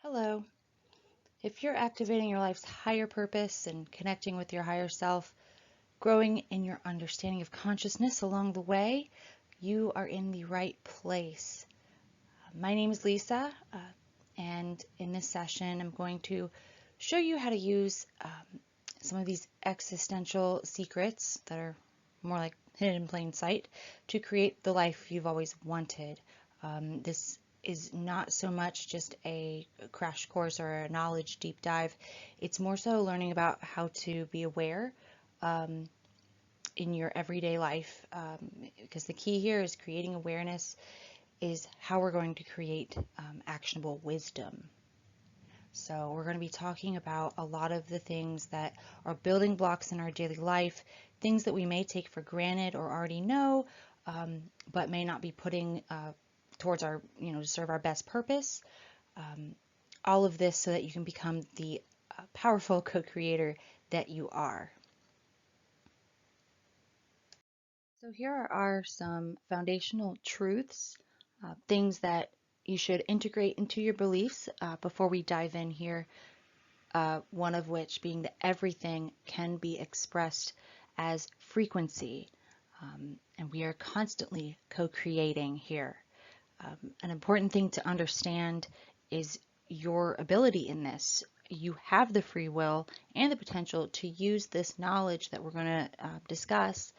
Hello. If you're activating your life's higher purpose and connecting with your higher self, growing in your understanding of consciousness along the way, you are in the right place. My name is Lisa, and in this session, I'm going to show you how to use some of these existential secrets that are more like hidden in plain sight to create the life you've always wanted. This is not so much just a crash course or a knowledge deep dive. It's more so learning about how to be aware in your everyday life, because the key here is creating awareness is how we're going to create actionable wisdom. So we're going to be talking about a lot of the things that are building blocks in our daily life, things that we may take for granted or already know, but may not be putting towards our, to serve our best purpose. All of this so that you can become the powerful co-creator that you are. So here are some foundational truths, things that you should integrate into your beliefs before we dive in here. One of which being that everything can be expressed as frequency, and we are constantly co-creating here. An important thing to understand is your ability in this. You have the free will and the potential to use this knowledge that we're going to discuss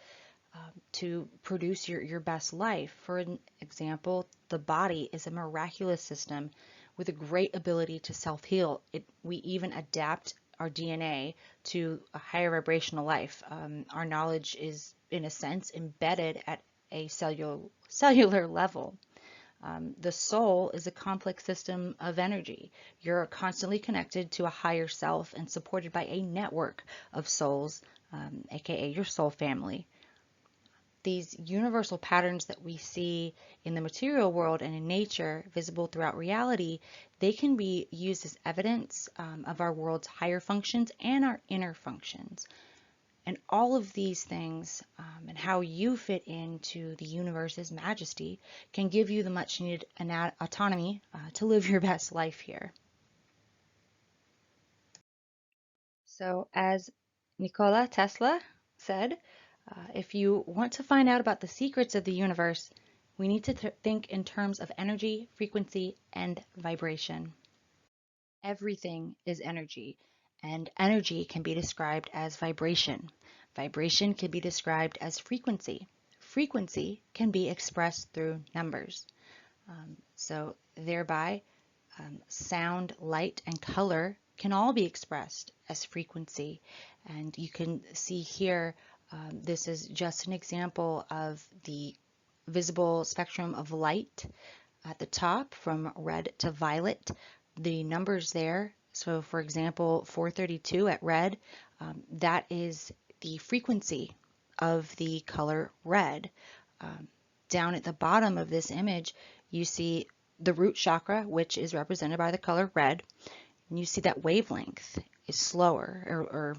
to produce your best life. For an example, the body is a miraculous system with a great ability to self-heal. We even adapt our DNA to a higher vibrational life. Our knowledge is, in a sense, embedded at a cellular level. The soul is a complex system of energy. You're constantly connected to a higher self and supported by a network of souls, aka your soul family. These universal patterns that we see in the material world and in nature, visible throughout reality, they can be used as evidence of our world's higher functions and our inner functions. And all of these things and how you fit into the universe's majesty can give you the much needed autonomy to live your best life here. So as Nikola Tesla said, if you want to find out about the secrets of the universe, we need to think in terms of energy, frequency, and vibration. Everything is energy, and energy can be described as vibration. Vibration can be described as frequency. Frequency can be expressed through numbers. So thereby, sound, light, and color can all be expressed as frequency. And you can see here, this is just an example of the visible spectrum of light at the top from red to violet. The numbers there, so for example, 432 at red, that is the frequency of the color red. Down at the bottom of this image, you see the root chakra, which is represented by the color red, and you see that wavelength is slower or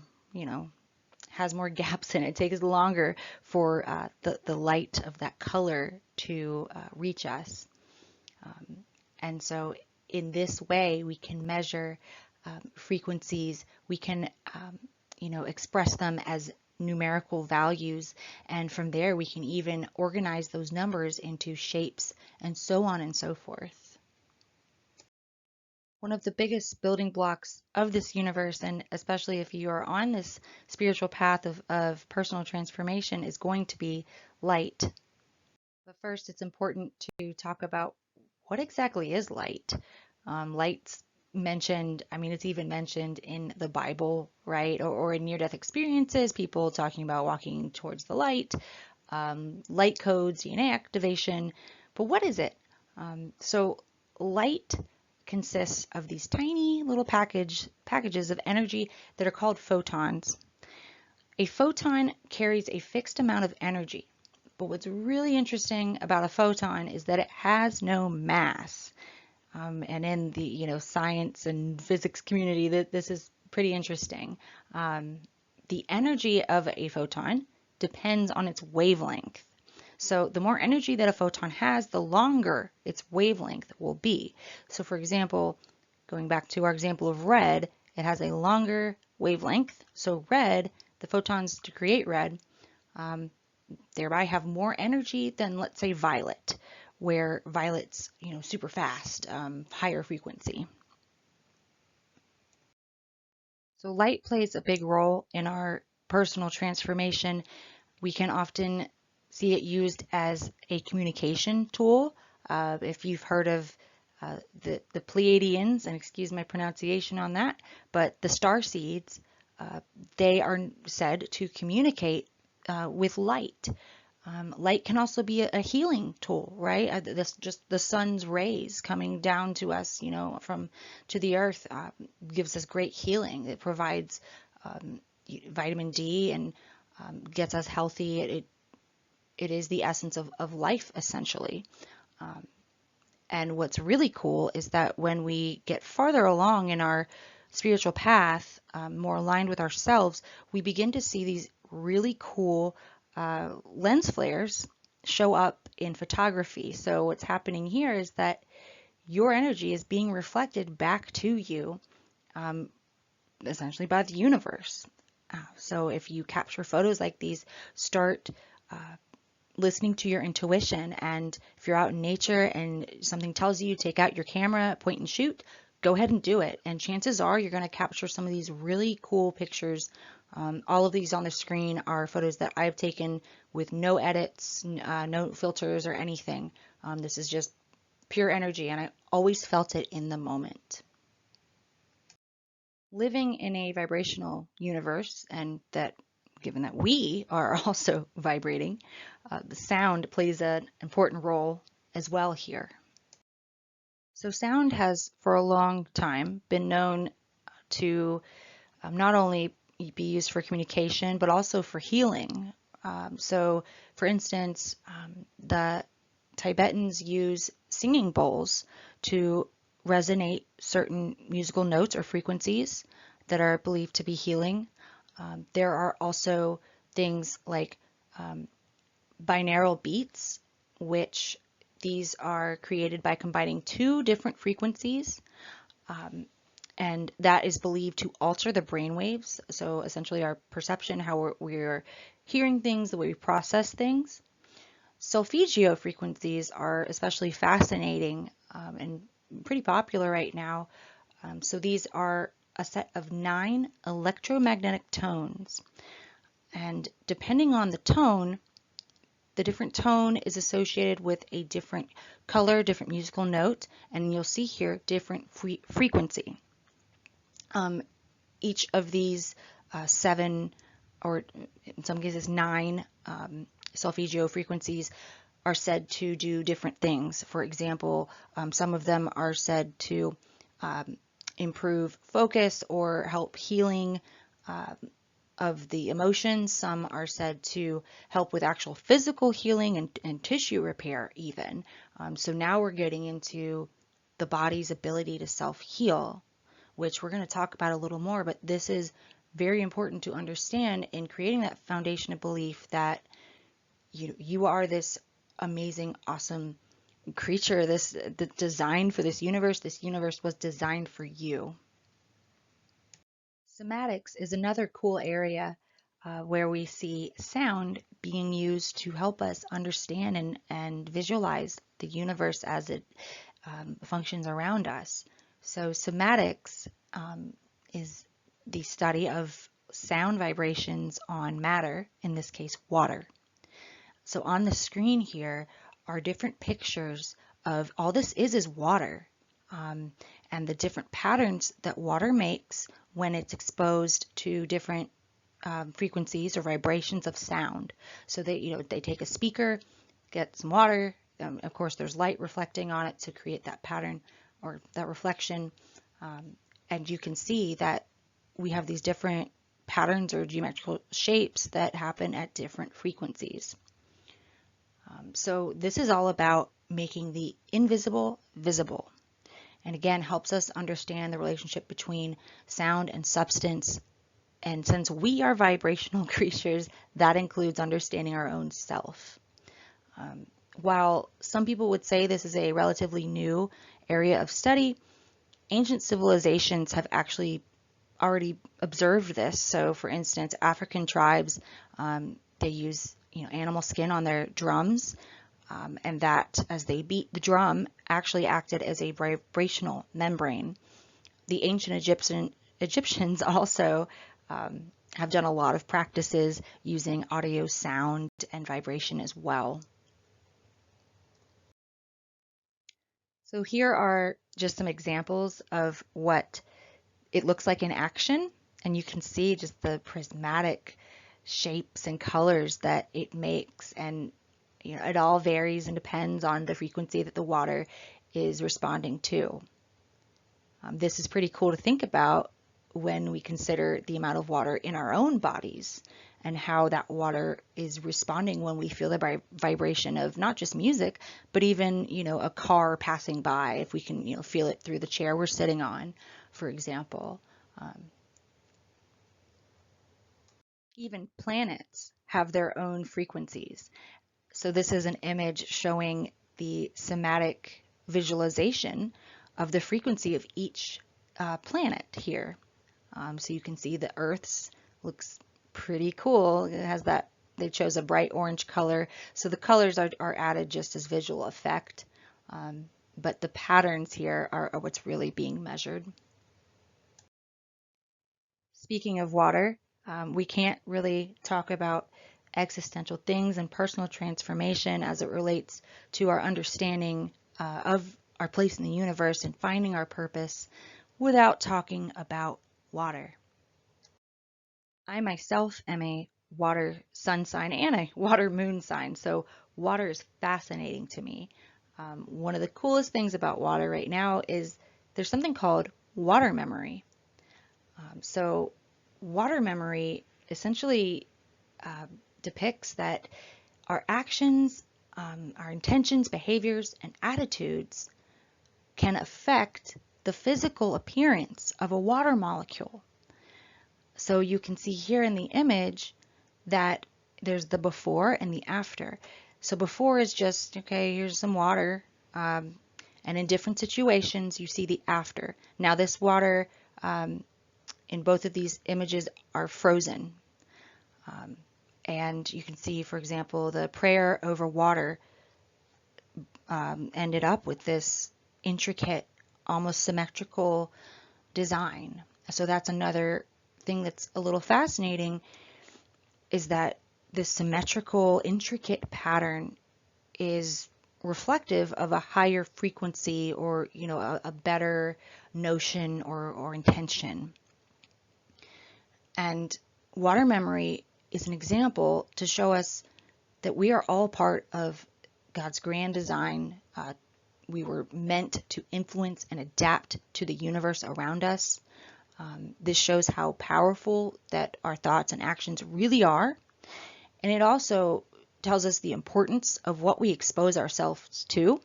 has more gaps in it. It takes longer for the light of that color to reach us. And so in this way, we can measure frequencies. We can, express them as numerical values. And from there, we can even organize those numbers into shapes and so on and so forth. One of the biggest building blocks of this universe, and especially if you are on this spiritual path of personal transformation, is going to be light. But first, it's important to talk about what exactly is light. Light's mentioned, it's even mentioned in the Bible, right? Or in near-death experiences, people talking about walking towards the light, light codes, DNA activation. But what is it? So light consists of these tiny little packages of energy that are called photons. A photon carries a fixed amount of energy, but what's really interesting about a photon is that it has no mass. And in the science and physics community, this is pretty interesting. The energy of a photon depends on its wavelength. So the more energy that a photon has, the longer its wavelength will be. So for example, Going back to our example of red, it has a longer wavelength. So red, the photons to create red, thereby have more energy than, let's say, violet, where violet's, super fast, higher frequency. So light plays a big role in our personal transformation. We can often see it used as a communication tool. If you've heard of the Pleiadians, and excuse my pronunciation on that, but the star seeds, they are said to communicate with light. Light can also be a healing tool, right? This just the sun's rays coming down to us, from to the earth, gives us great healing. It provides vitamin D and gets us healthy. It is the essence of life, essentially. And what's really cool is that when we get farther along in our spiritual path, more aligned with ourselves, we begin to see these really cool lens flares show up in photography. So what's happening here is that your energy is being reflected back to you, essentially by the universe. So if you capture photos like these, start listening to your intuition. And if you're out in nature and something tells you, take out your camera, point and shoot, go ahead and do it. And chances are you're going to capture some of these really cool pictures. All of these on the screen are photos that I've taken with no edits, no filters or anything. This is just pure energy, and I always felt it in the moment. Living in a vibrational universe, and that given that we are also vibrating, the sound plays an important role as well here. So sound has for a long time been known to not only be used for communication, but also for healing. So for instance, the Tibetans use singing bowls to resonate certain musical notes or frequencies that are believed to be healing. There are also things like binaural beats, which these are created by combining two different frequencies, and that is believed to alter the brain waves. So essentially our perception, how we're hearing things, the way we process things. Solfeggio frequencies are especially fascinating and pretty popular right now. So these are a set of 9 electromagnetic tones. And depending on the tone, the different tone is associated with a different color, different musical note, and you'll see here different frequency. Each of these 7, or in some cases 9, solfeggio frequencies are said to do different things. For example, some of them are said to improve focus or help healing of the emotions. Some are said to help with actual physical healing and tissue repair even. So now we're getting into the body's ability to self-heal, which we're going to talk about a little more, but this is very important to understand in creating that foundation of belief that you are this amazing, awesome creature, designed for this universe. This universe was designed for you. Somatics is another cool area where we see sound being used to help us understand and visualize the universe as it functions around us. So somatics is the study of sound vibrations on matter, in this case water. So on the screen here are different pictures of, all this is water, and the different patterns that water makes when it's exposed to different frequencies or vibrations of sound. So they take a speaker, get some water, of course there's light reflecting on it to create that pattern or that reflection, and you can see that we have these different patterns or geometrical shapes that happen at different frequencies. So this is all about making the invisible visible, and again helps us understand the relationship between sound and substance. And since we are vibrational creatures, that includes understanding our own self. While some people would say this is a relatively new area of study, Ancient civilizations have actually already observed this. So, for instance, African tribes, they use animal skin on their drums, and that, as they beat the drum, actually acted as a vibrational membrane. The ancient Egyptians also have done a lot of practices using audio, sound, and vibration as well. So here are just some examples of what it looks like in action, and you can see just the prismatic shapes and colors that it makes, and it all varies and depends on the frequency that the water is responding to. This is pretty cool to think about when we consider the amount of water in our own bodies and how that water is responding when we feel the vibration of not just music, but even, a car passing by, if we can, feel it through the chair we're sitting on, for example. Even planets have their own frequencies. So this is an image showing the somatic visualization of the frequency of each planet here. So you can see the Earth's looks pretty cool. It has that, they chose a bright orange color. So the colors are added just as visual effect. But the patterns here are what's really being measured. Speaking of water, we can't really talk about existential things and personal transformation as it relates to our understanding of our place in the universe and finding our purpose without talking about water. I myself am a water sun sign and a water moon sign, so water is fascinating to me. One of the coolest things about water right now is there's something called water memory. So water memory essentially depicts that our actions, our intentions, behaviors, and attitudes can affect the physical appearance of a water molecule. So you can see here in the image that there's the before and the after. So before is just, okay, here's some water. And in different situations, you see the after. Now this water in both of these images are frozen. And you can see, for example, the prayer over water ended up with this intricate, almost symmetrical design. So that's another thing that's a little fascinating, is that this symmetrical, intricate pattern is reflective of a higher frequency or, a better notion or intention. And water memory is an example to show us that we are all part of God's grand design. We were meant to influence and adapt to the universe around us. This shows how powerful that our thoughts and actions really are. And it also tells us the importance of what we expose ourselves to.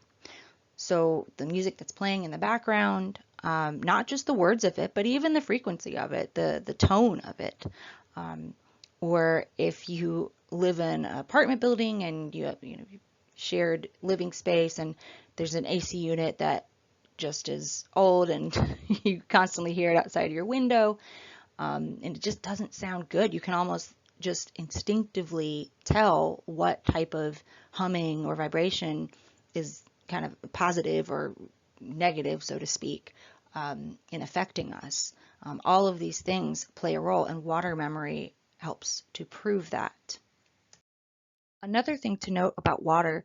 So the music that's playing in the background, not just the words of it, but even the frequency of it, the tone of it. Or if you live in an apartment building and you have shared living space and there's an AC unit that just is old and you constantly hear it outside your window, and it just doesn't sound good. You can almost just instinctively tell what type of humming or vibration is kind of positive or negative, so to speak, in affecting us. All of these things play a role, and water memory helps to prove that. Another thing to note about water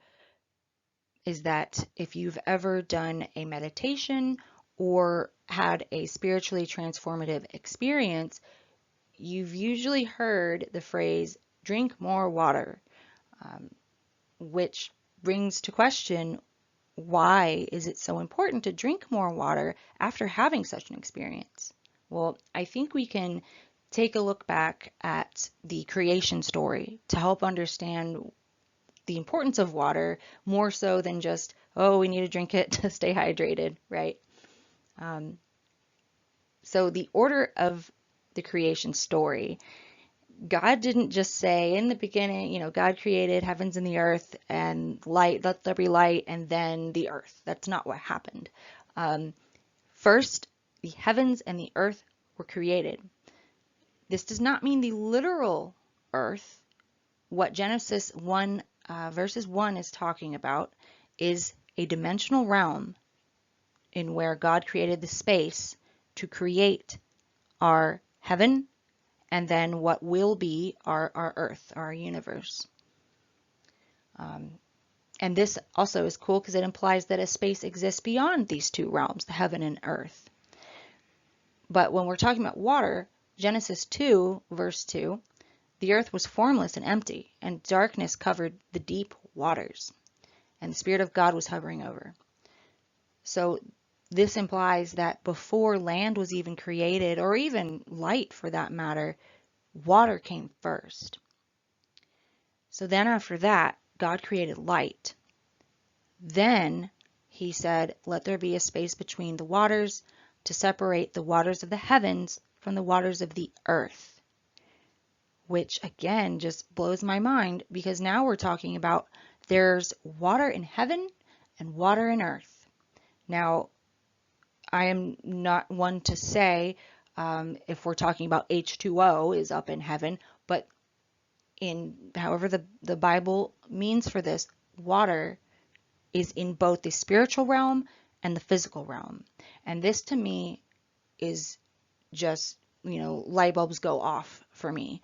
is that if you've ever done a meditation or had a spiritually transformative experience, you've usually heard the phrase, drink more water, which brings to question, why is it so important to drink more water after having such an experience? Well, I think we can take a look back at the creation story to help understand the importance of water more so than just, oh, we need to drink it to stay hydrated, right? So the order of the creation story, God didn't just say in the beginning, God created heavens and the earth and light, let there be light, and then the earth. That's not what happened. First, the heavens and the earth were created. This does not mean the literal earth. What Genesis 1 verses 1 is talking about is a dimensional realm in where God created the space to create our heaven and then what will be our earth, our universe. And this also is cool because it implies that a space exists beyond these two realms, the heaven and earth. But when we're talking about water, Genesis 2, verse 2, the earth was formless and empty, and darkness covered the deep waters, and the Spirit of God was hovering over. So this implies that before land was even created, or even light for that matter, water came first. So then after that, God created light. Then he said, let there be a space between the waters to separate the waters of the heavens from the waters of the earth. Which again just blows my mind because now we're talking about there's water in heaven and water in earth. Now, I am not one to say if we're talking about H2O is up in heaven, but in however the Bible means for this, water is in both the spiritual realm and the physical realm. And this to me is just, light bulbs go off for me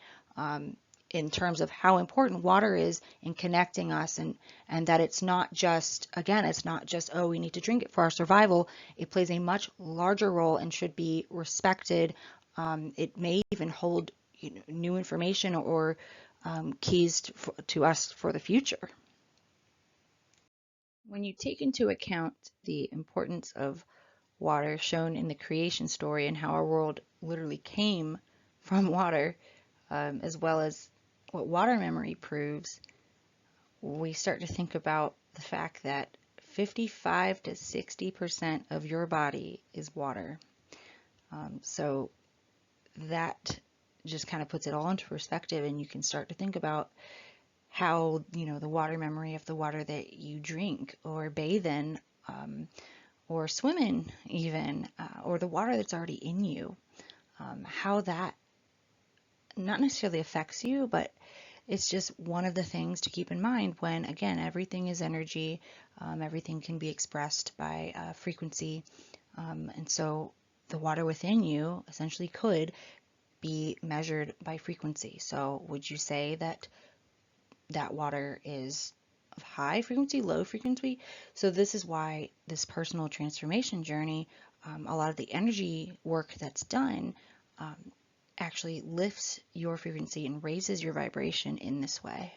in terms of how important water is in connecting us and that it's not just, again, it's not just, oh, we need to drink it for our survival. It plays a much larger role and should be respected. It may even hold new information or keys to us for the future. When you take into account the importance of water shown in the creation story and how our world literally came from water, as well as what water memory proves, we start to think about the fact that 55 to 60% of your body is water. So that just kind of puts it all into perspective, and you can start to think about how, the water memory of the water that you drink or bathe in, or swim in even, or the water that's already in you, how that not necessarily affects you, but it's just one of the things to keep in mind when, again, everything is energy, everything can be expressed by frequency, and so the water within you essentially could be measured by frequency. So would you say that water is of high frequency, low frequency? So this is why this personal transformation journey, a lot of the energy work that's done actually lifts your frequency and raises your vibration in this way.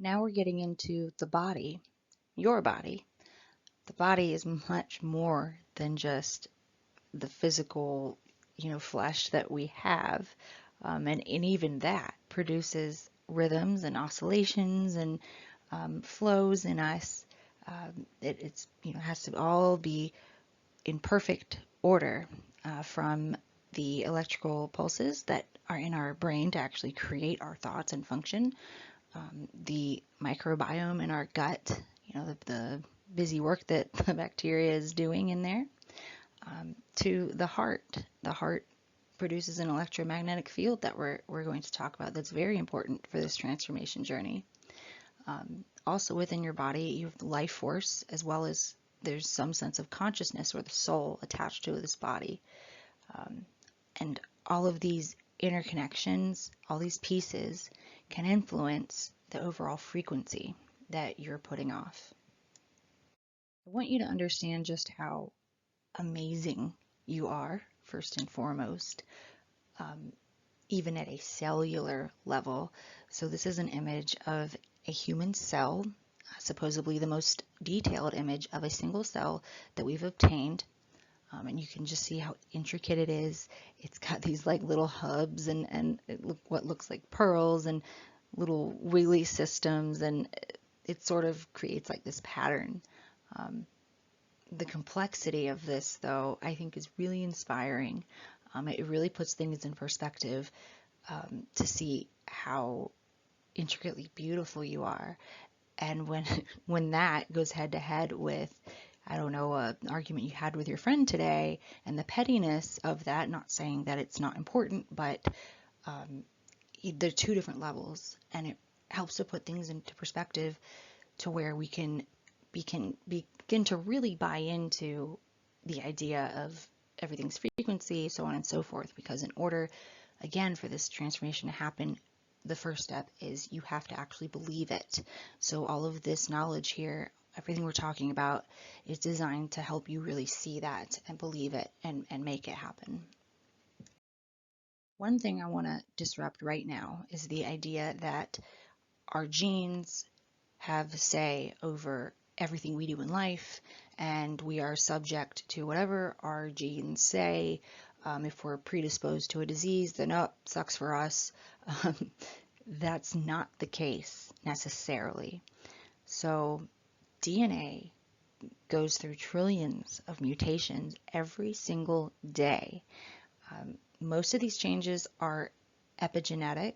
Now we're getting into the body, your body. The body is much more than just the physical, flesh that we have. And even that produces rhythms and oscillations and flows in us. It's has to all be in perfect order from the electrical pulses that are in our brain to actually create our thoughts and function, the microbiome in our gut, the busy work that the bacteria is doing in there, to the heart. The heart produces an electromagnetic field that we're going to talk about that's very important for this transformation journey. Also within your body, you have the life force, as well as there's some sense of consciousness or the soul attached to this body. And all of these interconnections, all these pieces can influence the overall frequency that you're putting off. I want you to understand just how amazing you are, first and foremost, even at a cellular level. So this is an image of a human cell, supposedly the most detailed image of a single cell that we've obtained. And you can just see how intricate it is. It's got these like little hubs and what looks like pearls and little wiggly systems, and it sort of creates like this pattern. The complexity of this, though, I think is really inspiring. It really puts things in perspective to see how intricately beautiful you are. And when that goes head to head with I don't know, an argument you had with your friend today, and the pettiness of that, not saying that it's not important, but um, they're two different levels, and it helps to put things into perspective to where we can begin to really buy into the idea of everything's frequency, so on and so forth. Because in order, again, for this transformation to happen, the first step is you have to actually believe it. So all of this knowledge here, everything we're talking about, is designed to help you really see that and believe it and make it happen. One thing I want to disrupt right now is the idea that our genes have a say over everything we do in life, and we are subject to whatever our genes say. If we're predisposed to a disease, then sucks for us. Um, that's not the case necessarily. So DNA goes through trillions of mutations every single day. Most of these changes are epigenetic.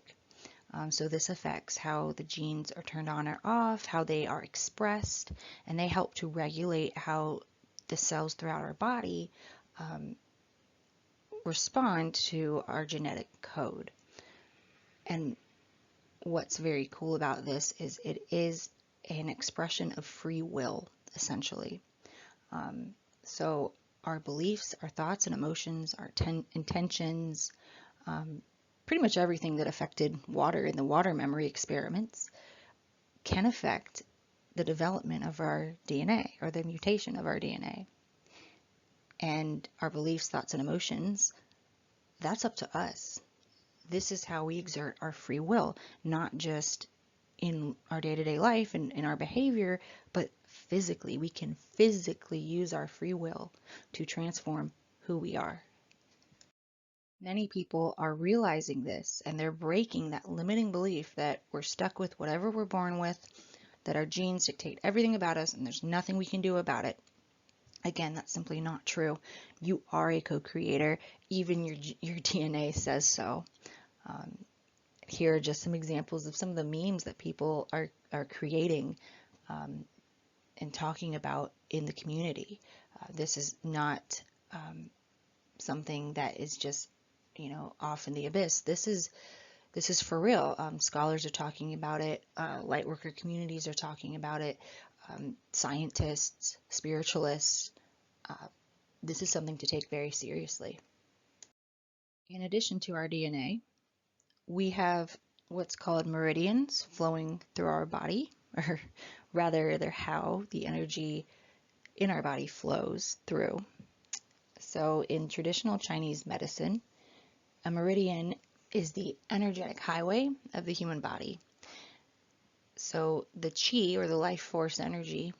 So this affects how the genes are turned on or off, how they are expressed, and they help to regulate how the cells throughout our body respond to our genetic code. And what's very cool about this is it is an expression of free will, essentially. So our beliefs, our thoughts and emotions, our intentions, pretty much everything that affected water in the water memory experiments can affect the development of our DNA or the mutation of our DNA. And our beliefs, thoughts, and emotions, that's up to us. This is how we exert our free will, not just in our day-to-day life and in our behavior, but physically. We can physically use our free will to transform who we are. Many people are realizing this, and they're breaking that limiting belief that we're stuck with whatever we're born with, that our genes dictate everything about us and there's nothing we can do about it. Again, that's simply not true. You are a co-creator. Even your DNA says so. Here are just some examples of some of the memes that people are creating and talking about in the community. This is not something that is just, off in the abyss. This is for real. Scholars are talking about it. Lightworker communities are talking about it. Scientists, spiritualists. This is something to take very seriously. In addition to our DNA, we have what's called meridians flowing through our body, or rather, they're how the energy in our body flows through. So in traditional Chinese medicine, a meridian is the energetic highway of the human body. So the qi, or the life force energy,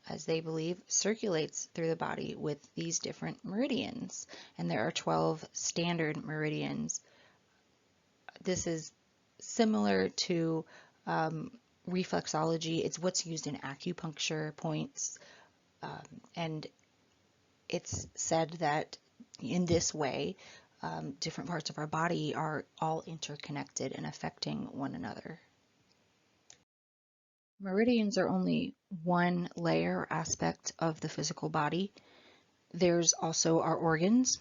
as they believe, circulates through the body with these different meridians. And there are 12 standard meridians. This is similar to reflexology. It's what's used in acupuncture points. And it's said that in this way, different parts of our body are all interconnected and affecting one another. Meridians are only one layer or aspect of the physical body. There's also our organs,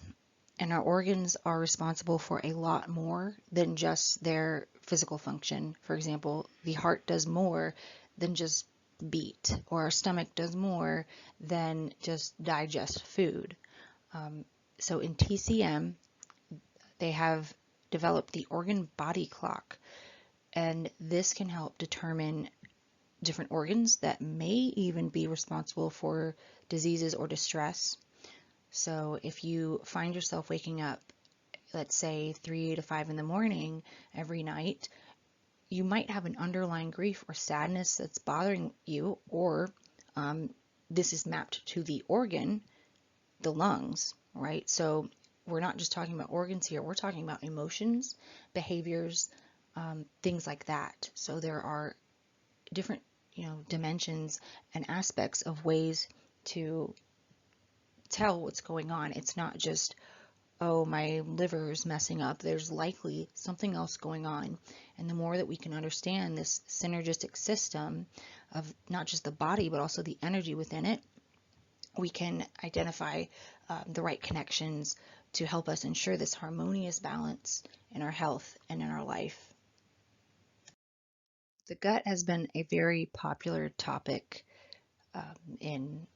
and our organs are responsible for a lot more than just their physical function. For example, the heart does more than just beat, or our stomach does more than just digest food. So in TCM, they have developed the organ body clock, and this can help determine different organs that may even be responsible for diseases or distress. So if you find yourself waking up, let's say 3 to 5 in the morning every night, you might have an underlying grief or sadness that's bothering you, or this is mapped to the organ, the lungs, right? So we're not just talking about organs here, we're talking about emotions, behaviors, things like that. So there are different, dimensions and aspects of ways to tell what's going on. It's not just, oh, my liver is messing up. There's likely something else going on. And the more that we can understand this synergistic system of not just the body, but also the energy within it, we can identify the right connections to help us ensure this harmonious balance in our health and in our life. The gut has been a very popular topic in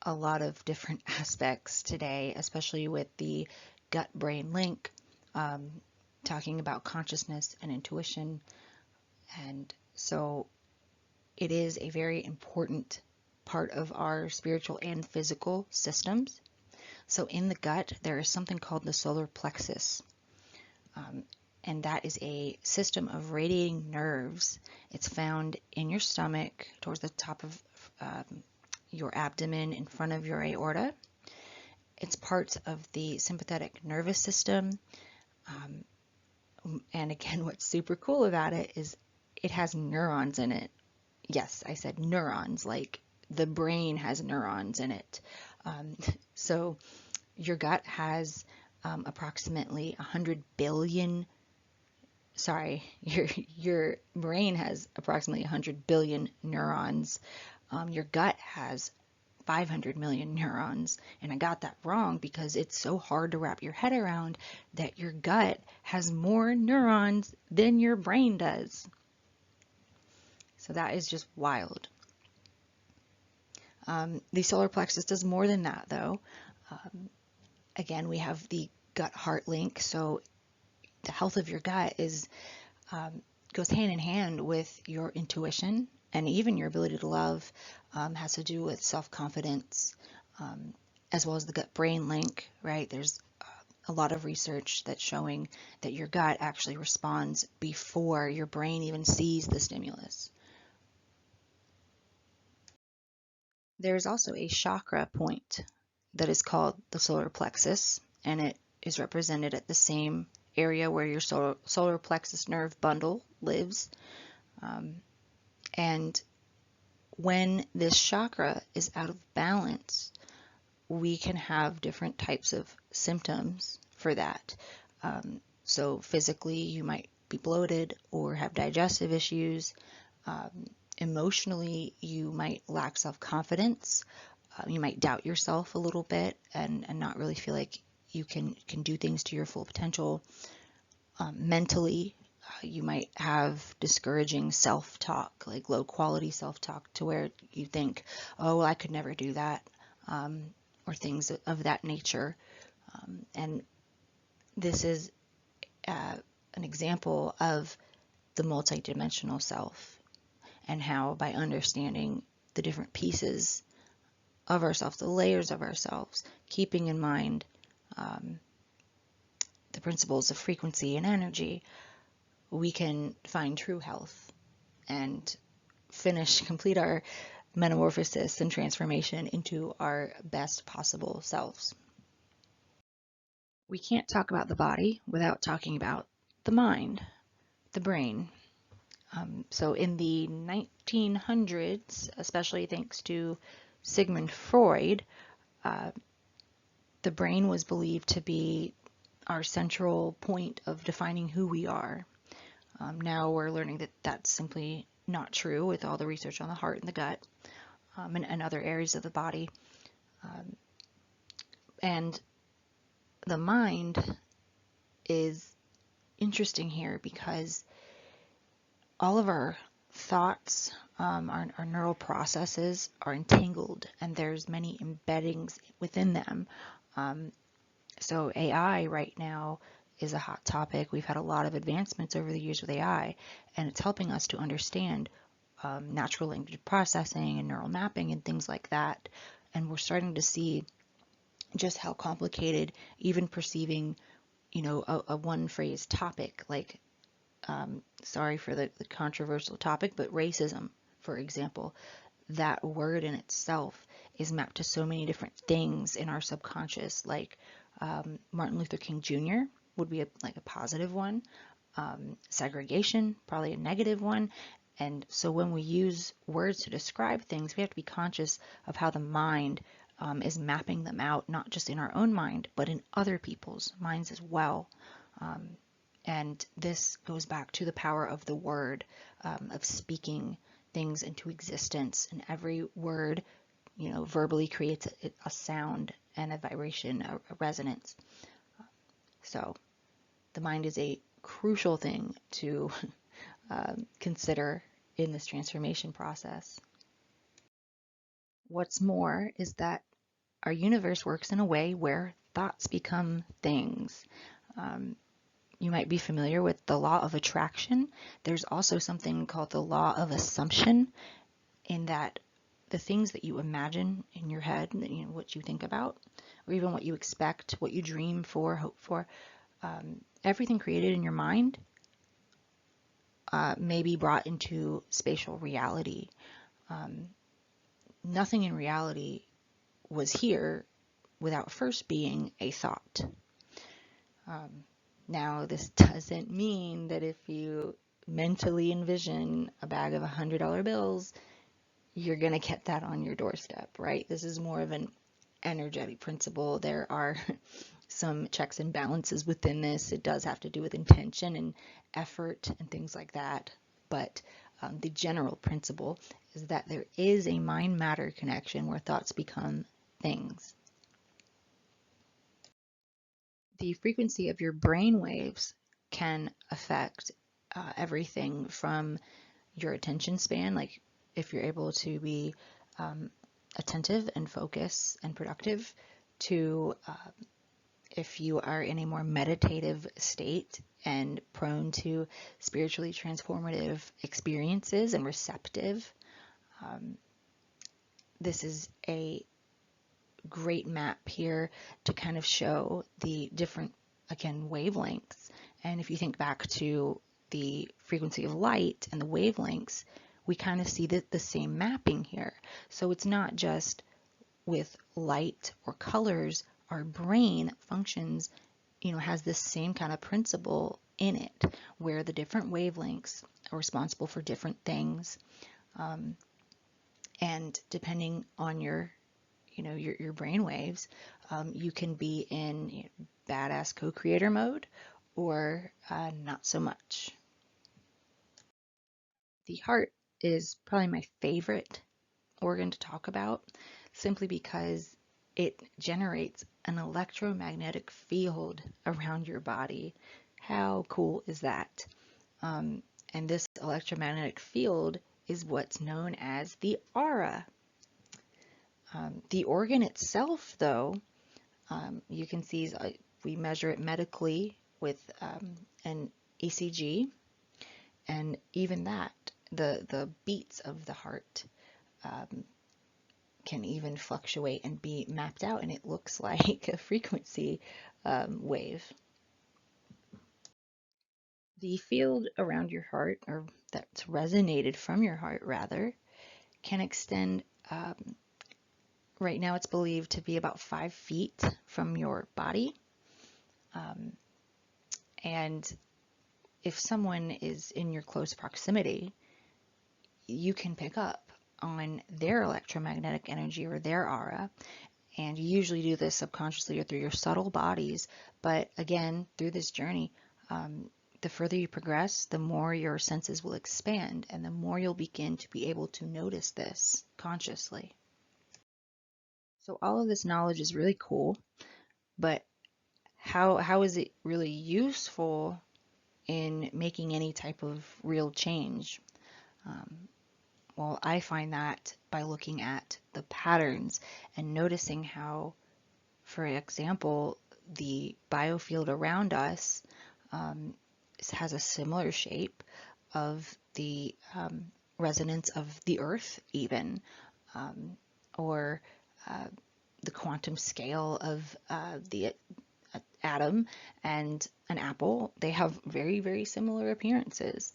a lot of different aspects today, especially with the gut-brain link, talking about consciousness and intuition. And so it is a very important part of our spiritual and physical systems. So in the gut, there is something called the solar plexus. And that is a system of radiating nerves. It's found in your stomach, towards the top of your abdomen, in front of your aorta. It's part of the sympathetic nervous system. And again, what's super cool about it is it has neurons in it. Yes, I said neurons, like the brain has neurons in it. So your gut has approximately 100 billion, sorry, your brain has approximately 100 billion neurons. Your gut has 500 million neurons. And I got that wrong because it's so hard to wrap your head around that your gut has more neurons than your brain does. So that is just wild. The solar plexus does more than that, though. Again, we have the gut-heart link. So the health of your gut goes hand in hand with your intuition, and even your ability to love has to do with self-confidence, as well as the gut-brain link, right? There's a lot of research that's showing that your gut actually responds before your brain even sees the stimulus. There's also a chakra point that is called the solar plexus, and it is represented at the same area where your solar plexus nerve bundle lives. And when this chakra is out of balance, we can have different types of symptoms for that. So physically, you might be bloated or have digestive issues. Emotionally, you might lack self-confidence. You might doubt yourself a little bit and not really feel like you can do things to your full potential. Mentally, you might have discouraging self-talk, like low-quality self-talk, to where you think, oh, well, I could never do that, or things of that nature. And this is an example of the multidimensional self, and how by understanding the different pieces of ourselves, the layers of ourselves, keeping in mind the principles of frequency and energy, we can find true health and complete our metamorphosis and transformation into our best possible selves. We can't talk about the body without talking about the mind, the brain. So in the 1900s, especially thanks to Sigmund Freud, the brain was believed to be our central point of defining who we are. Now we're learning that that's simply not true with all the research on the heart and the gut, and other areas of the body. And the mind is interesting here because all of our thoughts, our neural processes are entangled, and there's many embeddings within them. So AI right now is a hot topic. We've had a lot of advancements over the years with AI, and it's helping us to understand natural language processing and neural mapping and things like that. And we're starting to see just how complicated even perceiving, a one-phrase topic, like, sorry for the controversial topic, but racism, for example, that word in itself is mapped to so many different things in our subconscious, like Martin Luther King Jr. would be a positive one, segregation, probably a negative one. And so when we use words to describe things, we have to be conscious of how the mind is mapping them out, not just in our own mind, but in other people's minds as well. And this goes back to the power of the word, of speaking things into existence. And every word, verbally creates a sound and a vibration, a resonance. So the mind is a crucial thing to consider in this transformation process. What's more is that our universe works in a way where thoughts become things. You might be familiar with the law of attraction. There's also something called the law of assumption, in that the things that you imagine in your head, what you think about, or even what you expect, what you dream for, hope for, everything created in your mind may be brought into spatial reality. Nothing in reality was here without first being a thought. Now, this doesn't mean that if you mentally envision a bag of $100 bills, you're going to get that on your doorstep, right? This is more of an energetic principle. There are some checks and balances within this. It does have to do with intention and effort and things like that. But the general principle is that there is a mind-matter connection where thoughts become things. The frequency of your brain waves can affect everything from your attention span, like if you're able to be attentive and focus and productive, to if you are in a more meditative state and prone to spiritually transformative experiences and receptive. This is a great map here to kind of show the different, again, wavelengths. And if you think back to the frequency of light and the wavelengths, we kind of see the same mapping here. So it's not just with light or colors. Our brain functions, has this same kind of principle in it, where the different wavelengths are responsible for different things. And depending on your brain waves, you can be in badass co-creator mode or not so much. The heart is probably my favorite organ to talk about, simply because it generates an electromagnetic field around your body. How cool is that? And this electromagnetic field is what's known as the aura. The organ itself, though, you can see we measure it medically with an ECG, and even that, the beats of the heart can even fluctuate and be mapped out, and it looks like a frequency wave. The field around your heart, or that's resonated from your heart rather, can extend, right now it's believed to be about 5 feet from your body. And if someone is in your close proximity, you can pick up on their electromagnetic energy or their aura. And you usually do this subconsciously or through your subtle bodies. But again, through this journey, the further you progress, the more your senses will expand and the more you'll begin to be able to notice this consciously. So all of this knowledge is really cool, but how is it really useful in making any type of real change? Well, I find that by looking at the patterns and noticing how, for example, the biofield around us has a similar shape of the resonance of the earth even, or the quantum scale of the atom and an apple. They have very, very similar appearances.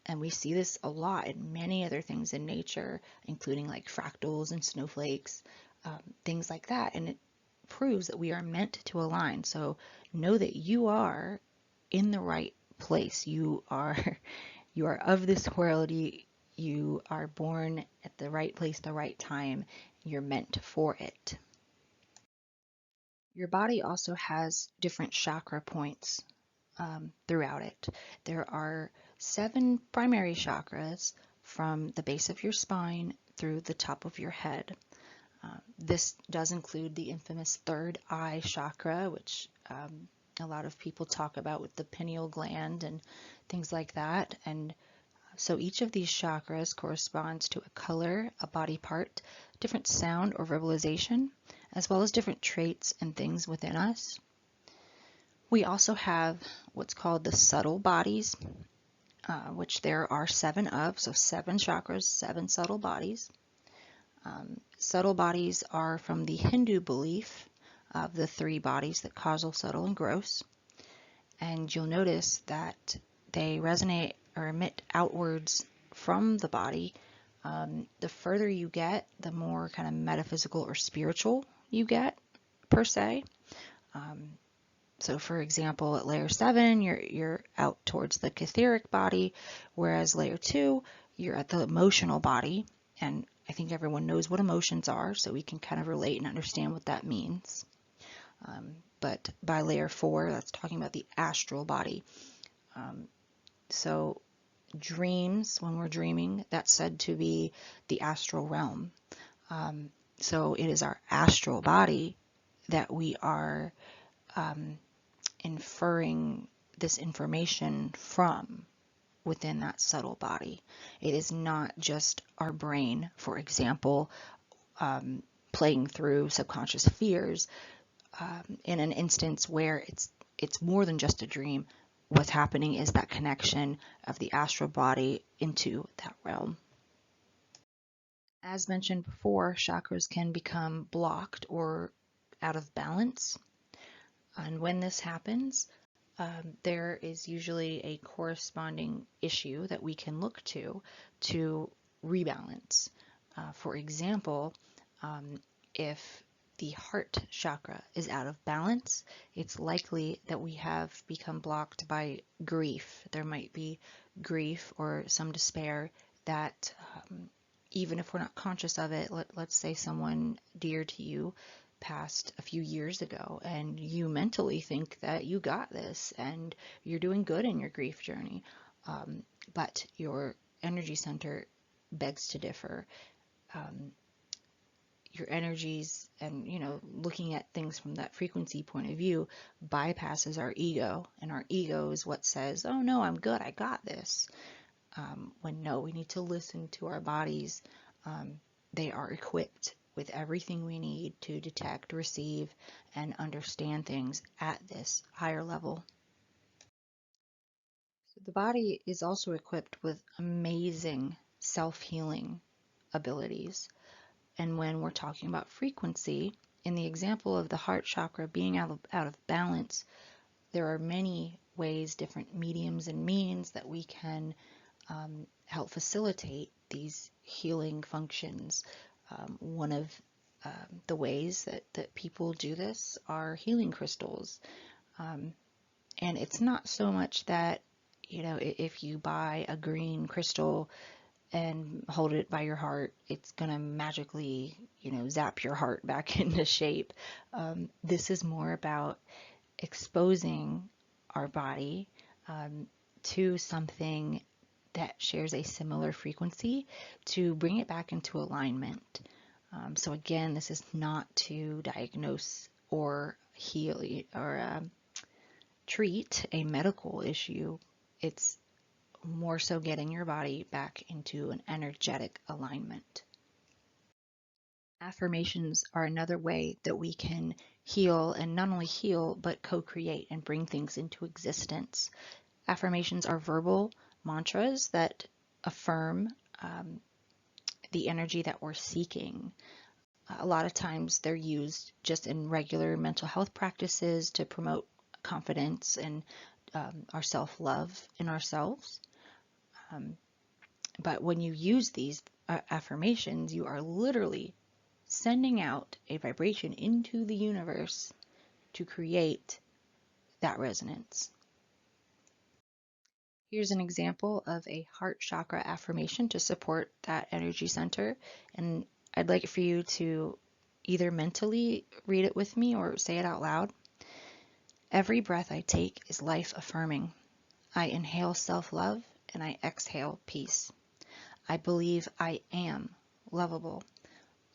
And we see this a lot in many other things in nature, including like fractals and snowflakes, things like that. And it proves that we are meant to align. So know that you are in the right place. You are of this world. You are born at the right place, the right time. You're meant for it. Your body also has different chakra points throughout it. There are 7 primary chakras from the base of your spine through the top of your head. This does include the infamous third eye chakra, which a lot of people talk about with the pineal gland and things like that. And so each of these chakras corresponds to a color, a body part, different sound or verbalization, as well as different traits and things within us. We also have what's called the subtle bodies, which there are 7 of, so 7 chakras, 7 subtle bodies. Subtle bodies are from the Hindu belief of the 3 bodies, the causal, subtle, and gross. And you'll notice that they resonate or emit outwards from the body. The further you get, the more kind of metaphysical or spiritual you get, per se. So for example, at layer 7, you're out towards the etheric body, whereas layer 2, you're at the emotional body. And I think everyone knows what emotions are, so we can kind of relate and understand what that means. But by layer 4, that's talking about the astral body. So dreams, when we're dreaming, that's said to be the astral realm. So it is our astral body that we are inferring this information from within that subtle body. It is not just our brain, for example, playing through subconscious fears in an instance where it's more than just a dream. What's happening is that connection of the astral body into that realm. As mentioned before, chakras can become blocked or out of balance. And when this happens, there is usually a corresponding issue that we can look to rebalance. For example, if the heart chakra is out of balance, it's likely that we have become blocked by grief. There might be grief or some despair that even if we're not conscious of it, let's say someone dear to you passed a few years ago and you mentally think that you got this and you're doing good in your grief journey, but your energy center begs to differ. Your energies and, looking at things from that frequency point of view bypasses our ego, and our ego is what says, oh no, I'm good, I got this. When no, we need to listen to our bodies. They are equipped with everything we need to detect, receive, and understand things at this higher level. So the body is also equipped with amazing self-healing abilities. And when we're talking about frequency, in the example of the heart chakra being out of balance, there are many ways, different mediums and means that we can help facilitate these healing functions. One of the ways that people do this are healing crystals. And it's not so much that, if you buy a green crystal and hold it by your heart, it's going to magically, zap your heart back into shape. This is more about exposing our body to something that shares a similar frequency to bring it back into alignment. So again, this is not to diagnose or heal or treat a medical issue. It's more so getting your body back into an energetic alignment. Affirmations are another way that we can heal, and not only heal, but co-create and bring things into existence. Affirmations are verbal mantras that affirm the energy that we're seeking. A lot of times they're used just in regular mental health practices to promote confidence and our self-love in ourselves. But when you use these affirmations, you are literally sending out a vibration into the universe to create that resonance. Here's an example of a heart chakra affirmation to support that energy center. And I'd like for you to either mentally read it with me or say it out loud. Every breath I take is life affirming. I inhale self-love and I exhale peace. I believe I am lovable.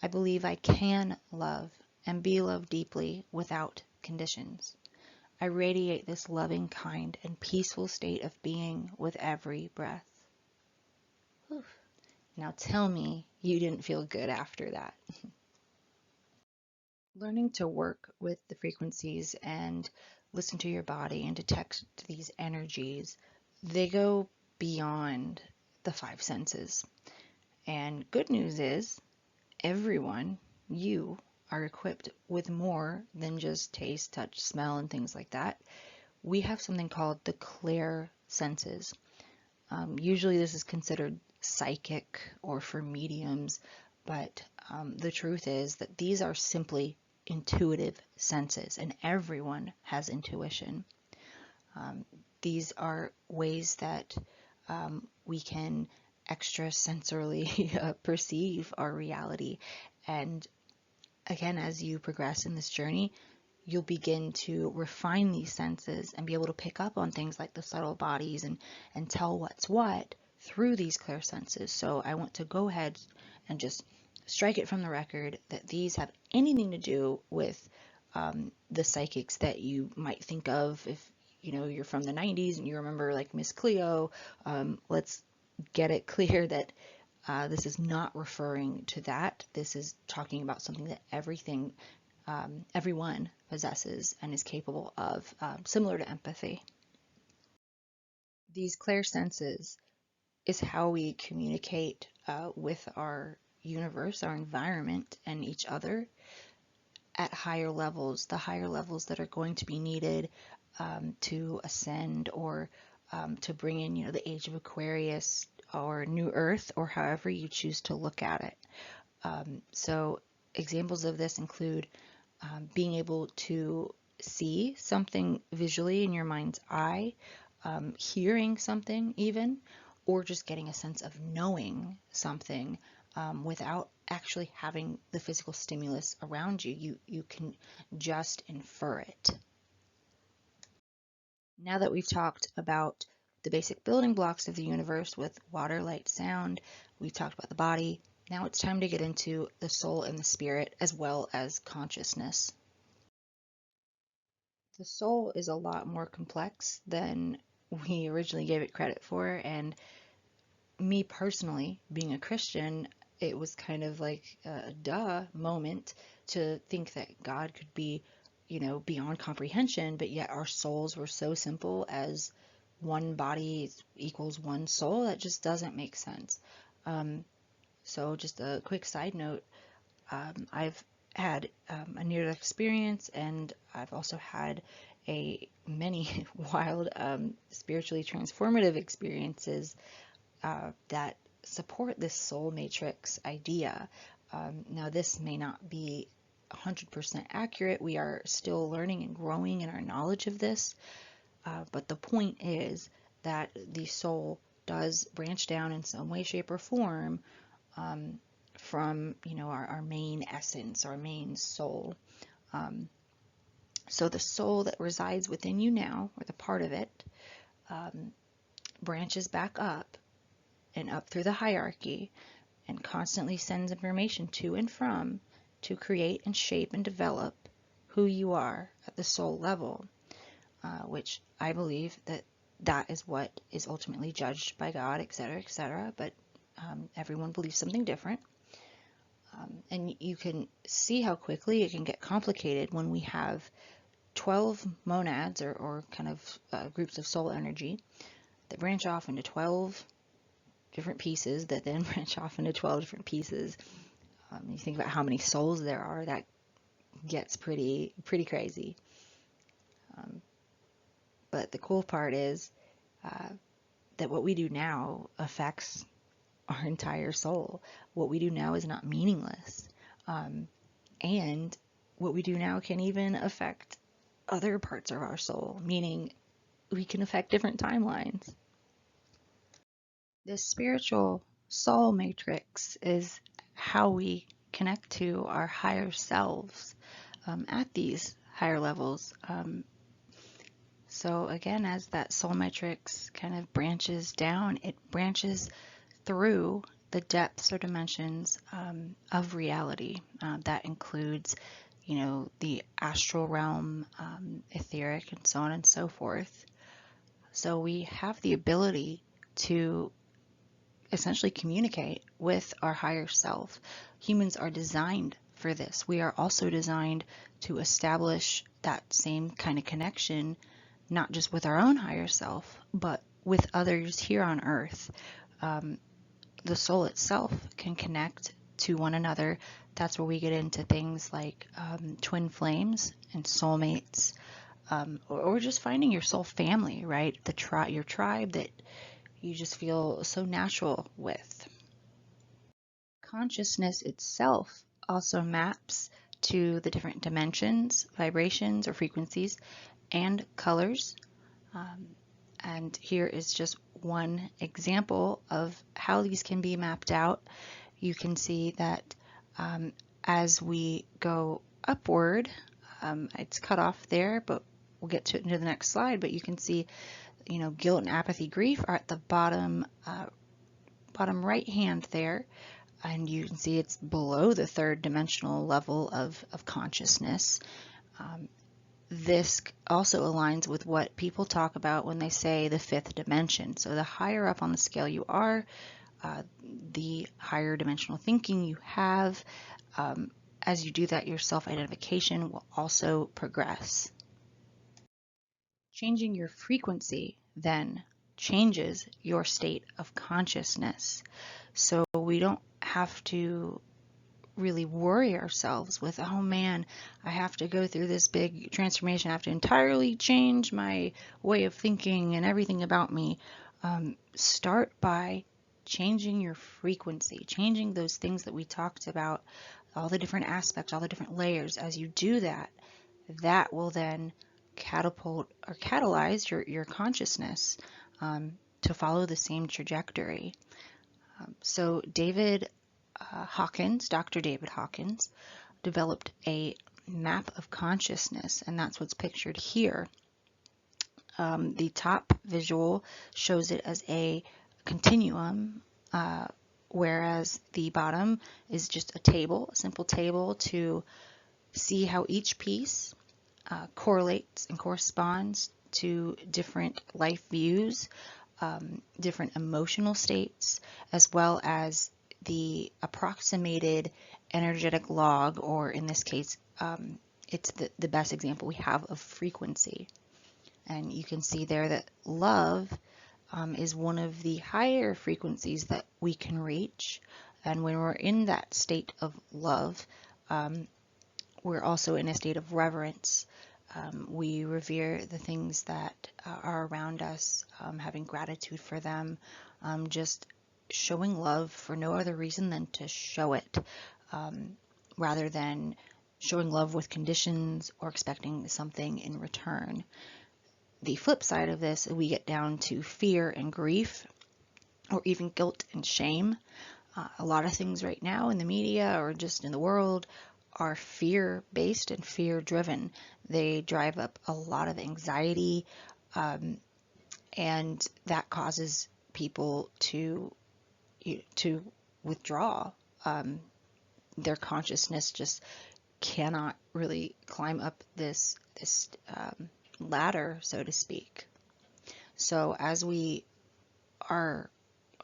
I believe I can love and be loved deeply without conditions. I radiate this loving, kind, and peaceful state of being with every breath. Whew. Now tell me you didn't feel good after that. Learning to work with the frequencies and listen to your body and detect these energies, they go beyond the five senses. And good news is, everyone, you, are equipped with more than just taste, touch, smell, and things like that. We have something called the clair senses. Usually this is considered psychic or for mediums, but the truth is that these are simply intuitive senses, and everyone has intuition. These are ways that we can extrasensorily perceive our reality. And again, as you progress in this journey, you'll begin to refine these senses and be able to pick up on things like the subtle bodies and tell what's what through these clear senses. So I want to go ahead and just strike it from the record that these have anything to do with the psychics that you might think of if you're from the 90s and you remember like Miss Cleo. Let's get it clear that this is not referring to that. This is talking about something that everyone possesses and is capable of, similar to empathy. These clair senses is how we communicate with our universe, our environment, and each other at higher levels, the higher levels that are going to be needed to ascend or to bring in, the age of Aquarius or New Earth, or however you choose to look at it. So examples of this include being able to see something visually in your mind's eye, hearing something even, or just getting a sense of knowing something without actually having the physical stimulus around you. You can just infer it. Now that we've talked about the basic building blocks of the universe with water, light, sound, we've talked about the body. Now it's time to get into the soul and the spirit, as well as consciousness. The soul is a lot more complex than we originally gave it credit for, and me personally, being a Christian, it was kind of like a duh moment to think that God could be, beyond comprehension, but yet our souls were so simple as one body equals one soul. That just doesn't make sense. So just a quick side note, I've had a near-death experience, and I've also had many wild spiritually transformative experiences that support this soul matrix idea. Now, this may not be 100% accurate. We are still learning and growing in our knowledge of this, but the point is that the soul does branch down in some way, shape, or form from our main essence, our main soul. So the soul that resides within you now, or the part of it, branches back up and up through the hierarchy and constantly sends information to and from to create and shape and develop who you are at the soul level, which I believe that is what is ultimately judged by God, etc., etc. But everyone believes something different. And you can see how quickly it can get complicated when we have 12 monads or kind of groups of soul energy that branch off into 12 different pieces that then branch off into 12 different pieces. You think about how many souls there are, that gets pretty crazy. But the cool part is that what we do now affects our entire soul. What we do now is not meaningless. And what we do now can even affect other parts of our soul, meaning we can affect different timelines. This spiritual soul matrix is how we connect to our higher selves at these higher levels. So again, as that soul matrix kind of branches down, it branches through the depths or dimensions of reality. That includes, the astral realm, etheric, and so on and so forth. So we have the ability to essentially communicate with our higher self. Humans are designed for this. We are also designed to establish that same kind of connection, not just with our own higher self, but with others here on earth. The soul itself can connect to one another. That's where we get into things like twin flames and soulmates, or just finding your soul family, right? Your tribe that you just feel so natural with. Consciousness itself also maps to the different dimensions, vibrations, or frequencies, and colors. And here is just one example of how these can be mapped out. You can see that as we go upward, it's cut off there, but we'll get to it into the next slide. But you can see, guilt and apathy, grief are at the bottom right hand there. And you can see it's below the third dimensional level of consciousness. This also aligns with what people talk about when they say the fifth dimension. So the higher up on the scale you are, the higher dimensional thinking you have. As you do that, your self-identification will also progress. Changing your frequency then changes your state of consciousness. So we don't have to really worry ourselves with, oh man, I have to go through this big transformation. I have to entirely change my way of thinking and everything about me. Start by changing your frequency, changing those things that we talked about, all the different aspects, all the different layers. As you do that, that will then catapult or catalyze your consciousness to follow the same trajectory. So Dr. David Hawkins, developed a map of consciousness, and that's what's pictured here. The top visual shows it as a continuum, whereas the bottom is just a simple table to see how each piece correlates and corresponds to different life views, different emotional states, as well as the approximated energetic log, or in this case, it's the best example we have of frequency. And you can see there that love is one of the higher frequencies that we can reach. And when we're in that state of love, we're also in a state of reverence. We revere the things that are around us, having gratitude for them, just showing love for no other reason than to show it, rather than showing love with conditions or expecting something in return. The flip side of this, we get down to fear and grief, or even guilt and shame. A lot of things right now in the media or just in the world are fear-based and fear-driven. They drive up a lot of anxiety, and that causes people to withdraw. Their consciousness just cannot really climb up this ladder, so to speak. So as we are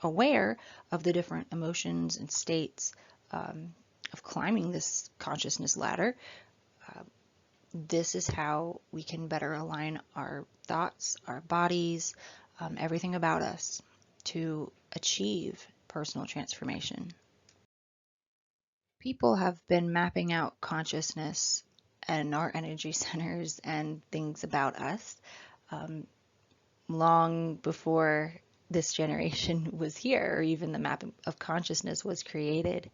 aware of the different emotions and states of climbing this consciousness ladder, this is how we can better align our thoughts, our bodies, everything about us to achieve personal transformation. People have been mapping out consciousness and our energy centers and things about us long before this generation was here, or even the map of consciousness was created.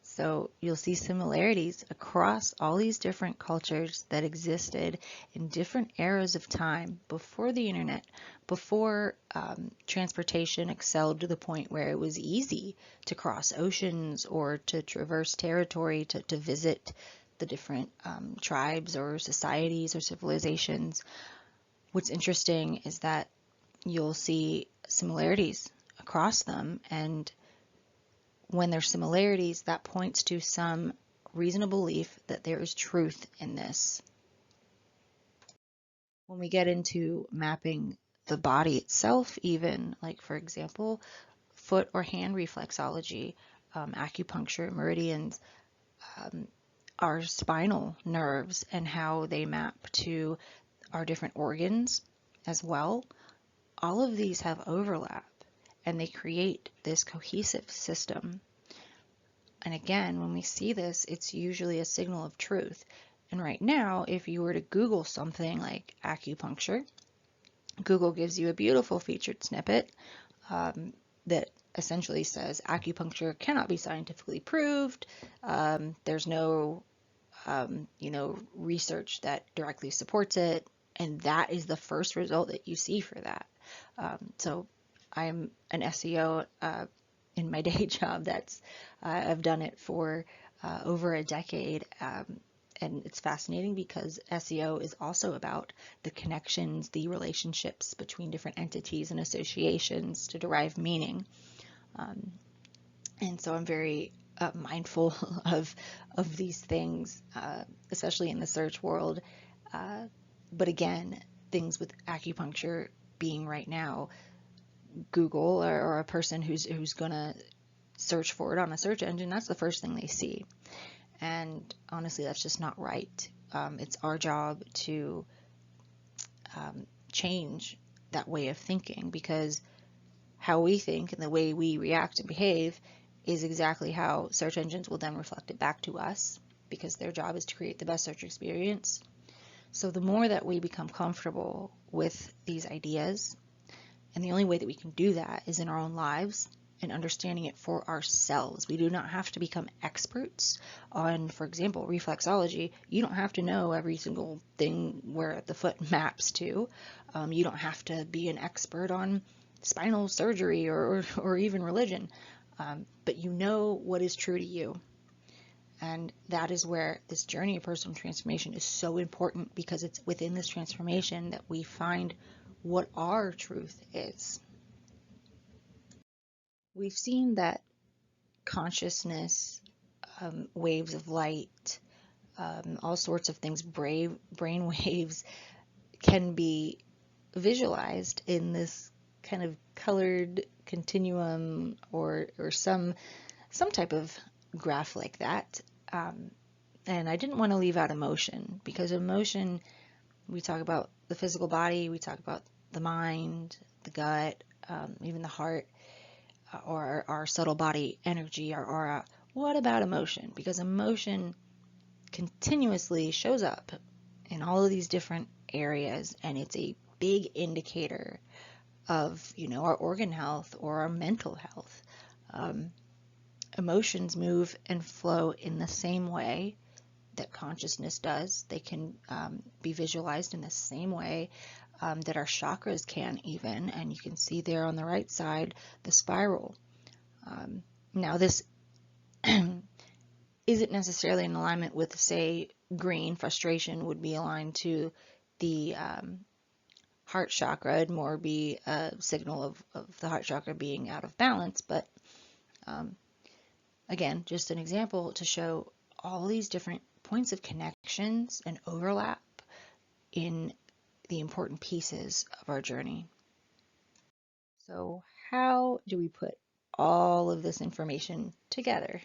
So you'll see similarities across all these different cultures that existed in different eras of time before the internet, before transportation excelled to the point where it was easy to cross oceans or to traverse territory to visit the different tribes or societies or civilizations. What's interesting is that you'll see similarities across them, and when there's similarities, that points to some reasonable belief that there is truth in this. When we get into mapping the body itself, even, like for example, foot or hand reflexology, acupuncture, meridians, our spinal nerves and how they map to our different organs as well, all of these have overlap and they create this cohesive system. And again, when we see this, it's usually a signal of truth. And right now, if you were to Google something like acupuncture, Google gives you a beautiful featured snippet that essentially says acupuncture cannot be scientifically proved. There's no, research that directly supports it. And that is the first result that you see for that. So I'm an SEO in my day job. I've done it for over a decade. And it's fascinating because SEO is also about the connections, the relationships between different entities and associations to derive meaning. And so I'm very mindful of these things, especially in the search world. But again, things with acupuncture being right now, Google or a person who's gonna search for it on a search engine, that's the first thing they see. And honestly, that's just not right. It's our job to change that way of thinking, because how we think and the way we react and behave is exactly how search engines will then reflect it back to us, because their job is to create the best search experience. So the more that we become comfortable with these ideas, and the only way that we can do that is in our own lives and understanding it for ourselves. We do not have to become experts on, for example, reflexology. You don't have to know every single thing where the foot maps to. You don't have to be an expert on spinal surgery or even religion, but you know what is true to you. And that is where this journey of personal transformation is so important, because it's within this transformation that we find what our truth is. We've seen that consciousness, waves of light, all sorts of things, brain waves, can be visualized in this kind of colored continuum or some type of graph like that. And I didn't want to leave out emotion, because emotion, we talk about the physical body, we talk about the mind, the gut, even the heart, or our subtle body energy, our aura. What about emotion? Because emotion continuously shows up in all of these different areas, and it's a big indicator of, our organ health or our mental health. Emotions move and flow in the same way that consciousness does. They can be visualized in the same way that our chakras can even, and you can see there on the right side the spiral. Now this isn't necessarily in alignment with, say, green. Frustration would be aligned to the heart chakra. It'd more be a signal of the heart chakra being out of balance, but again, just an example to show all these different points of connections and overlap in the important pieces of our journey. So how do we put all of this information together?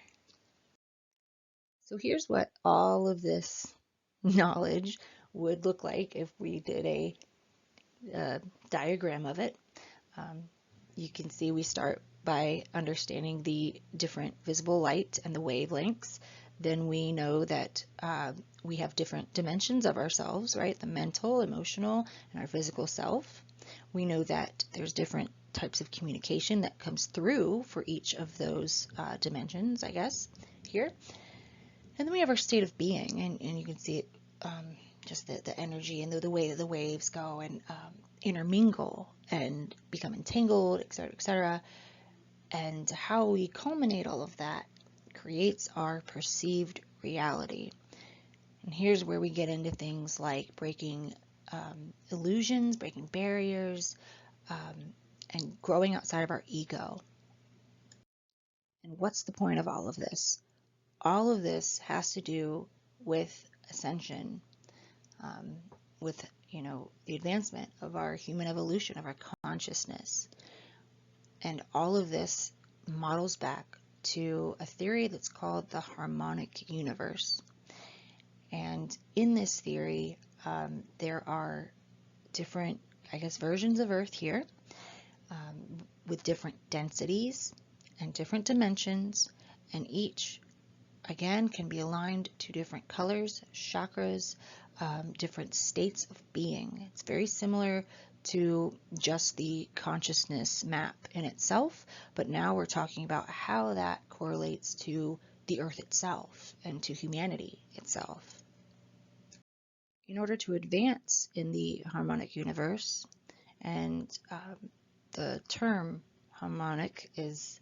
So here's what all of this knowledge would look like if we did a diagram of it. You can see we start by understanding the different visible light and the wavelengths. Then we know that we have different dimensions of ourselves, right? The mental, emotional, and our physical self. We know that there's different types of communication that comes through for each of those dimensions, I guess, here. And then we have our state of being, and you can see it, just the energy and the way that the waves go and intermingle and become entangled, etc., etc. And how we culminate all of that creates our perceived reality. And here's where we get into things like breaking illusions, breaking barriers, and growing outside of our ego. And what's the point of all of this? All of this has to do with ascension, um, with, the advancement of our human evolution, of our consciousness. And all of this models back to a theory that's called the harmonic universe. And in this theory, there are different, versions of Earth here, with different densities and different dimensions, and each, again, can be aligned to different colors, chakras, different states of being. It's very similar to just the consciousness map in itself, but now we're talking about how that correlates to the Earth itself and to humanity itself. In order to advance in the harmonic universe, and the term harmonic is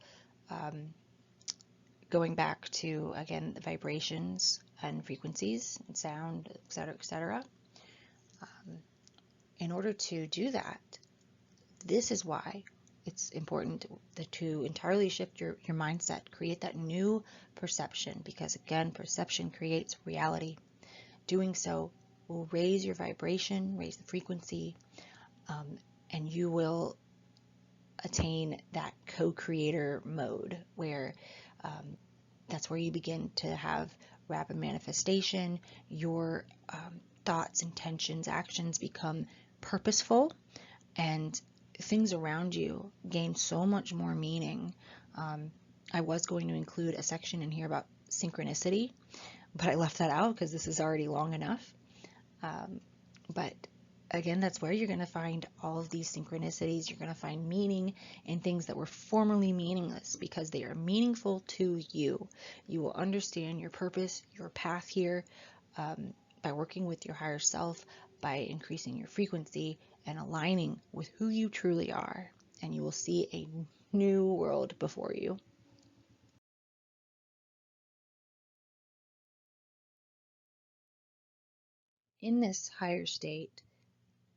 going back to, again, the vibrations and frequencies and sound, etc., etc. In order to do that, this is why it's important to entirely shift your mindset, create that new perception, because again, perception creates reality. Doing so will raise your vibration, raise the frequency, and you will attain that co-creator mode where that's where you begin to have rapid manifestation. Your thoughts, intentions, actions become purposeful, and things around you gain so much more meaning. I was going to include a section in here about synchronicity, but I left that out because this is already long enough. But again, that's where you're going to find all of these synchronicities. You're going to find meaning in things that were formerly meaningless because they are meaningful to you. You will understand your purpose, your path here, by working with your higher self, by increasing your frequency and aligning with who you truly are. And you will see a new world before you. In this higher state,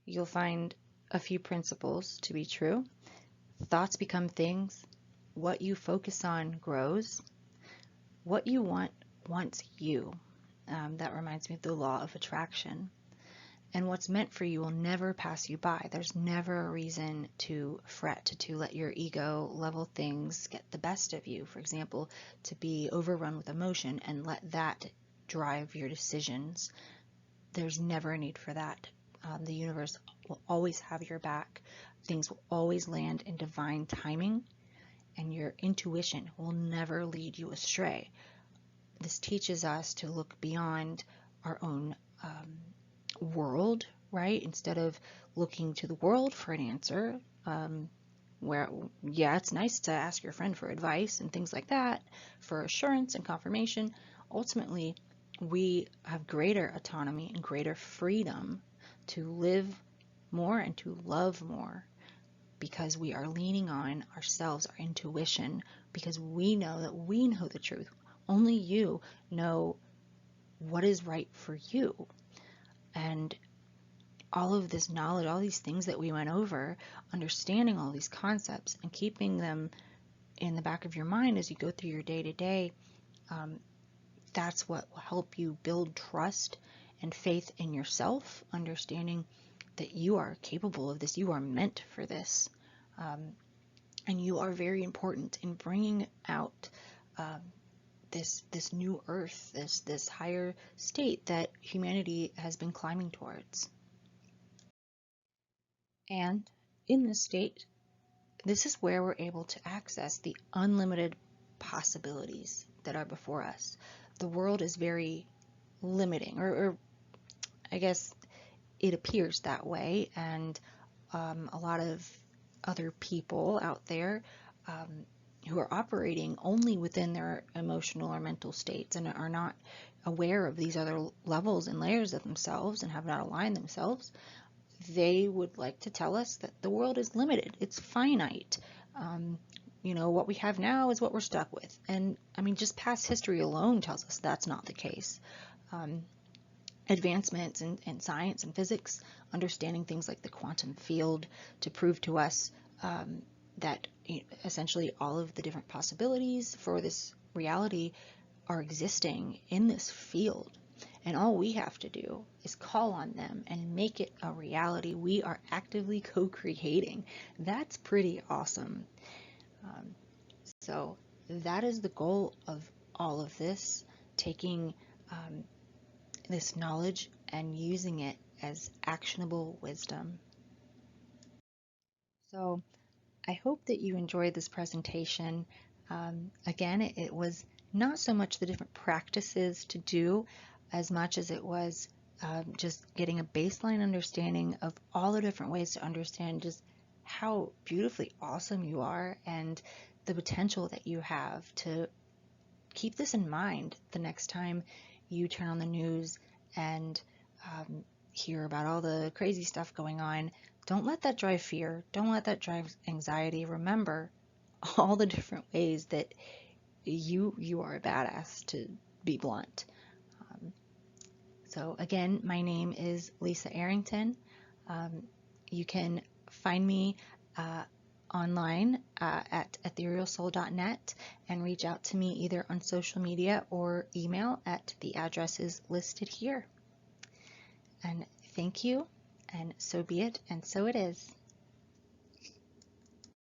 you'll find a few principles to be true. Thoughts become things. What you focus on grows. What you want wants you. That reminds me of the law of attraction. And what's meant for you will never pass you by. There's never a reason to fret, to let your ego level things get the best of you. For example, to be overrun with emotion and let that drive your decisions. There's never a need for that. The universe will always have your back. Things will always land in divine timing, and your intuition will never lead you astray. This teaches us to look beyond our own world, right? Instead of looking to the world for an answer, where, yeah, it's nice to ask your friend for advice and things like that, for assurance and confirmation. Ultimately, we have greater autonomy and greater freedom to live more and to love more because we are leaning on ourselves, our intuition, because we know that we know the truth. Only you know what is right for you. And all of this knowledge, all these things that we went over, understanding all these concepts and keeping them in the back of your mind as you go through your day-to-day, that's what will help you build trust and faith in yourself, understanding that you are capable of this, you are meant for this, and you are very important in bringing out this new earth, this higher state that humanity has been climbing towards. And in this state, this is where we're able to access the unlimited possibilities that are before us. The world is very limiting, or I guess it appears that way, and a lot of other people out there who are operating only within their emotional or mental states and are not aware of these other levels and layers of themselves and have not aligned themselves, they would like to tell us that the world is limited, it's finite. What we have now is what we're stuck with. And I mean, just past history alone tells us that's not the case. Advancements in science and physics, understanding things like the quantum field to prove to us that essentially all of the different possibilities for this reality are existing in this field. And all we have to do is call on them and make it a reality we are actively co-creating. That's pretty awesome. So that is the goal of all of this, taking this knowledge and using it as actionable wisdom. So I hope that you enjoyed this presentation. Again, it was not so much the different practices to do as much as it was just getting a baseline understanding of all the different ways to understand just how beautifully awesome you are and the potential that you have to keep this in mind the next time you turn on the news and hear about all the crazy stuff going on. Don't let that drive fear. Don't let that drive anxiety. Remember all the different ways that you are a badass, to be blunt. So again, my name is Lisa Arrington. You can find me online at etherealsoul.net and reach out to me either on social media or email at the addresses listed here. And thank you, and so be it, and so it is.